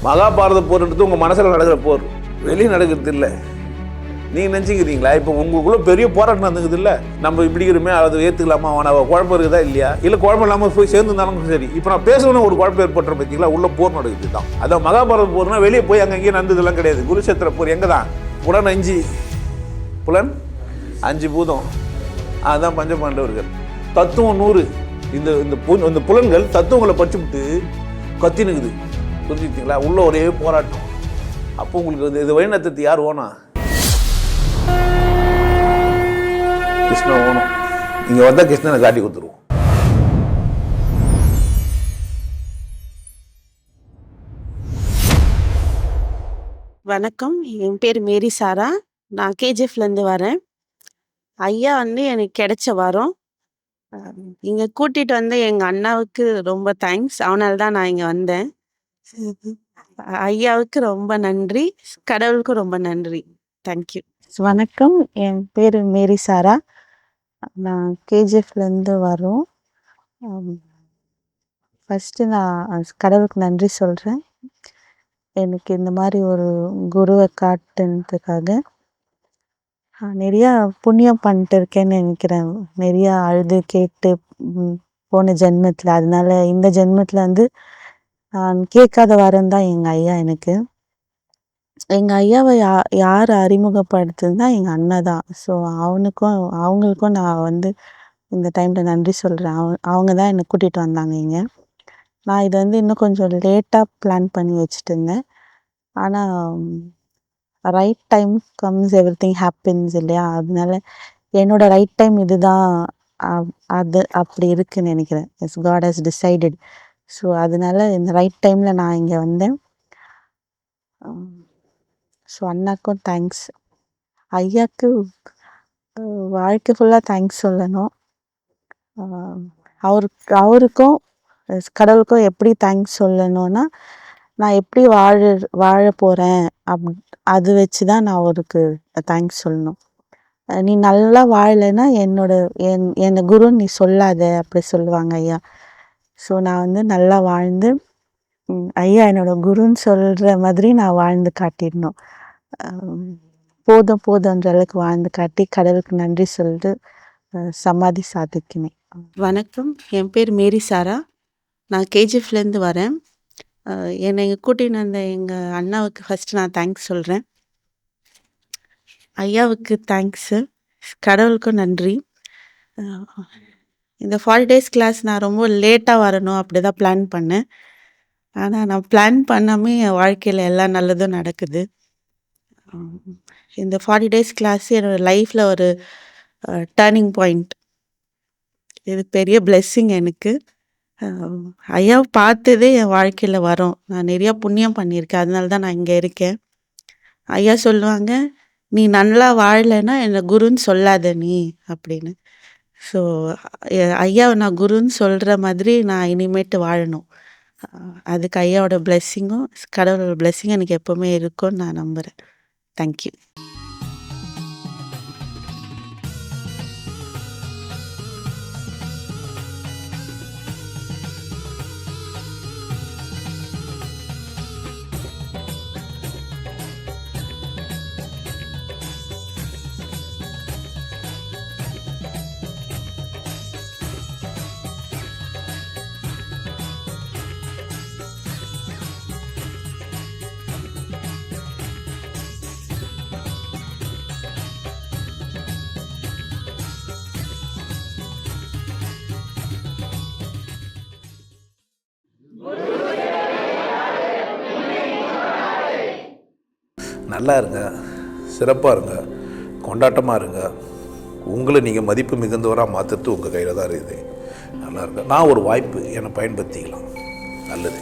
மகாபாரத போர்ன்றது உங்கள் மனசில் நடக்கிற போர், வெளியே நடக்கிறது இல்லை. நீங்கள் நினச்சிக்கிறீங்களா இப்போ உங்களுக்குள்ள பெரிய போராட்டம் நடந்துக்குது இல்லை, நம்ம இப்படிக்கிறோமே அதை ஏற்றுக்கலாமா, அவனை குழப்பம் இருக்குதா இல்லையா, இல்லை குழப்பம் இல்லாமல் போய் சேர்ந்துருந்தாலும் சரி. இப்போ நான் பேசணும்னு ஒரு குழப்பம் ஏற்பட்டுற பார்த்தீங்களா, உள்ள போர் நடக்குது தான். அதான் மகாபாரத போர்னா வெளியே போய் அங்கேயும் நடந்ததெல்லாம் கிடையாது. குருஷேத்திர போர் எங்கே தான், புலன் 5 பூதம், அதுதான் பஞ்சபாண்டவர்கள். தத்துவம் 100. இந்த புலன்கள் தத்துவங்களை படிச்சுவிட்டு கத்தினுக்குது, புரிஞ்சுக்கிட்டீங்களா? உள்ள ஒரே போராட்டம். அப்போ உங்களுக்கு இது வழிநடத்துறது யார் ஓனா? கிருஷ்ணன் ஓணும். இங்கே வந்தால் கிருஷ்ணனை காட்டி கொடுத்துருவோம். வணக்கம், என் பேர் மேரி சாரா. நான் கேஜிஎஃப்லேருந்து வரேன். ஐயா எனக்கு கிடைச்ச வாரம் இங்கே கூட்டிகிட்டு வந்து எங்கள் அண்ணாவுக்கு ரொம்ப தேங்க்ஸ். அவனால தான் நான் இங்கே வந்தேன். ஐயாவுக்கு ரொம்ப நன்றி, கடவுளுக்கும் ரொம்ப நன்றி. தேங்க்யூ. வணக்கம், என் பேர் மேரி சாரா. நான் கேஜிஎஃப்லேருந்து வரோம். ஃபஸ்ட்டு நான் கடவுளுக்கு நன்றி சொல்கிறேன், எனக்கு இந்த மாதிரி ஒரு குருவை காட்டுனதுக்காக. நிறையா புண்ணியம் பண்ணிட்டு இருக்கேன்னு நினைக்கிறேன், நிறையா அழுது கேட்டு போன ஜென்மத்தில். அதனால இந்த ஜென்மத்தில் வந்து நான் கேட்காத வாரம் தான் எங்கள் ஐயா எனக்கு. எங்கள் ஐயாவை யார் அறிமுகப்படுத்துதுன்னா எங்கள் அண்ணன் தான். ஸோ அவங்களுக்கும் நான் வந்து இந்த டைமில் நன்றி சொல்கிறேன். அவங்க தான் என்னை கூட்டிகிட்டு வந்தாங்க இங்கே. நான் இதை வந்து இன்னும் கொஞ்சம் லேட்டாக பிளான் பண்ணி வச்சுட்டு இருந்தேன். ஆனால் right time comes everything happens இல்லையா, அதனால என்னோட ரைட் டைம் இதுதான். அது அப்படி இருக்குன்னு நினைக்கிறேன். It's God has decided. So அதனால இந்த ரைட் டைமில் நான் இங்கே வந்தேன். ஸோ அண்ணாக்கும் தேங்க்ஸ், ஐயாவுக்கு வாழ்க்கை ஃபுல்லாக தேங்க்ஸ் சொல்லணும். அவருக்கும் கடவுளுக்கும் எப்படி தேங்க்ஸ் சொல்லணும்னா, நான் எப்படி வாழ போகிறேன் அது வச்சு தான் நான் அவருக்கு தேங்க்ஸ் சொல்லணும். நீ நல்லா வாழலைன்னா என்னை குருன்னு நீ சொல்லாத அப்படி சொல்லுவாங்க ஐயா. ஸோ நான் வந்து நல்லா வாழ்ந்து ஐயா என்னோட குருன்னு சொல்கிற மாதிரி நான் வாழ்ந்து காட்டிடணும். போதுன்ற அளவுக்கு வாழ்ந்து காட்டி கடவுளுக்கு நன்றி சொல்லிட்டு சமாதி சாதிக்கினேன். வணக்கம், என் பேர் மேரி சாரா. நான் கேஜிஎஃப்லேருந்து வரேன். என்னை இங்கே கூட்டின்னு வந்த எங்கள் அண்ணாவுக்கு ஃபஸ்ட்டு நான் தேங்க்ஸ் சொல்கிறேன். ஐயாவுக்கு தேங்க்ஸு, கடவுளுக்கும் நன்றி. இந்த 40 days கிளாஸ் நான் ரொம்ப லேட்டாக வரணும் அப்படி தான் பிளான் பண்ணேன். ஆனால் நான் பிளான் பண்ணாமல் என் வாழ்க்கையில் எல்லா நல்லதும் நடக்குது. இந்த 40 days கிளாஸ் என்னோடய லைஃப்பில் ஒரு டர்னிங் பாயிண்ட். இது பெரிய பிளெஸ்ஸிங் எனக்கு. ஐயாவை பார்த்ததே என் வாழ்க்கையில் வரும். நான் நிறையா புண்ணியம் பண்ணியிருக்கேன், அதனால தான் நான் இங்கே இருக்கேன். ஐயா சொல்லுவாங்க, நீ நல்லா வாழலைன்னா என்னை குருன்னு சொல்லாத நீ அப்படின்னு. ஸோ ஐயாவை நான் குருன்னு சொல்கிற மாதிரி நான் இனிமேட்டு வாழணும். அதுக்கு ஐயாவோட பிளெஸ்ஸிங்கும் கடவுளோட பிளெஸ்ஸிங்கும் எனக்கு எப்போவுமே இருக்கும்னு நான் நம்புகிறேன். தேங்க்யூ. நல்லா இருங்க, சிறப்பாக இருங்க, கொண்டாட்டமாக இருங்க. உங்களை நீங்கள் மதிப்பு மிகுந்தவராக மாற்றுறது உங்கள் கையில் தான் இருக்குது. நல்லா இருங்க. நான் ஒரு வாய்ப்பு என்னை பயன்படுத்திக்கலாம். நல்லது.